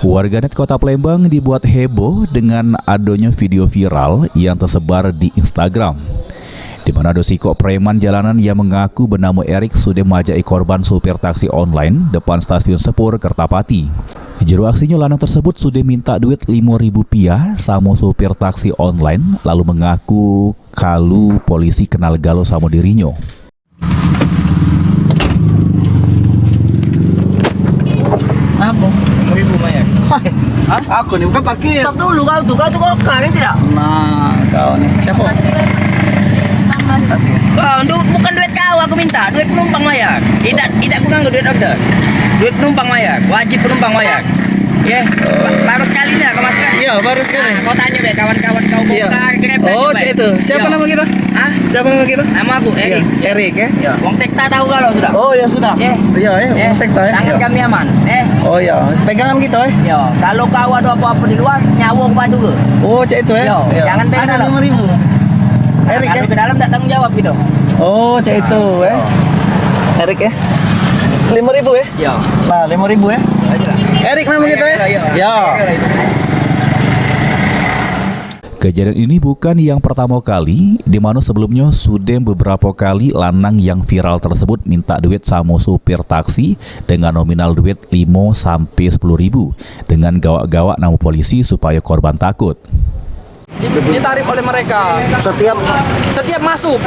Warganet Kota Palembang dibuat heboh dengan adanya video viral yang tersebar di Instagram, di mana ada sosok preman jalanan yang mengaku bernama Erik sudah memajai korban supir taksi online depan stasiun Sepur Kertapati. Juru aksinya lanang tersebut sudah minta duit Rp5.000 sama supir taksi online, lalu mengaku kalau polisi kenal galau sama dirinya. Apa? Rp5.000 Maya. Aku nih bukan parkir. Stop dulu kau tuh kokar tidak? Nah, kau nih siapa? Bukan duit kau aku minta, duit penumpang Maya. Tidak aku nganggur duit order. Duit penumpang Maya, wajib penumpang Maya. Ya, baru sekali nih kau masuk. Iya, baru sekali. Kau tanya deh kawan-kawan kau bongkar Grab. Oh, cek itu. Siapa nama kita? Hah? Siapa nama kita? Nama aku Erik. Erik ya? Wong Sekta tahu kalau sudah. Oh ya sudah. Iya, Wong Sekta ya. Tangan kami aman. Oh ya, pegangan kita Yo, kalau kau ada apa-apa di luar, nyawa gua dulu. Oh, cek itu ya. Yo, jangan pegang. Ada 5.000. Erik ya. Ke dalam tak tanggung jawab gitu. Oh, cek itu ya. Erik ya. 5.000 ya? Yo. Nah, 5.000 ya. Erik nama kita ya? Ya. Kejadian ini bukan yang pertama kali, di mana sebelumnya sudah beberapa kali lanang yang viral tersebut minta duit sama supir taksi dengan nominal duit 5-10 ribu dengan gawak-gawak nama polisi supaya korban takut. Ditarik oleh mereka Setiap masuk.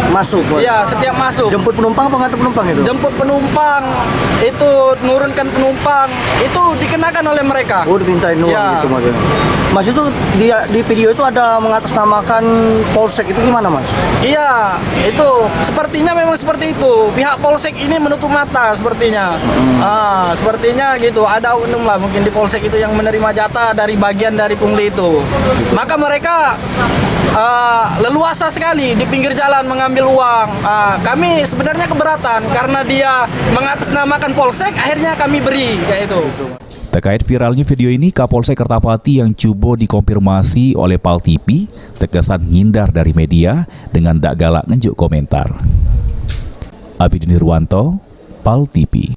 Iya, setiap masuk. Jemput penumpang apa ngantar penumpang itu? Jemput penumpang, itu nurunkan penumpang, itu dikenakan oleh mereka. Oh, dimintain uang Ya. gitu Mas. Mas itu di video itu ada mengatasnamakan polsek, itu gimana Mas? Iya, itu sepertinya memang seperti itu. Pihak polsek ini menutup mata sepertinya. Sepertinya gitu. Ada oknum lah mungkin di polsek itu yang menerima jatah dari bagian dari pungli itu. Maka mereka leluasa sekali di pinggir jalan mengambil uang. Kami sebenarnya keberatan karena dia mengatasnamakan polsek, akhirnya kami beri kayak itu. Terkait viralnya video ini, Kapolsek Kertapati yang coba dikonfirmasi oleh Pal TV terkesan hindar dari media dengan tak galak ngejuk komentar. Abidin Nirwanto, Pal TV.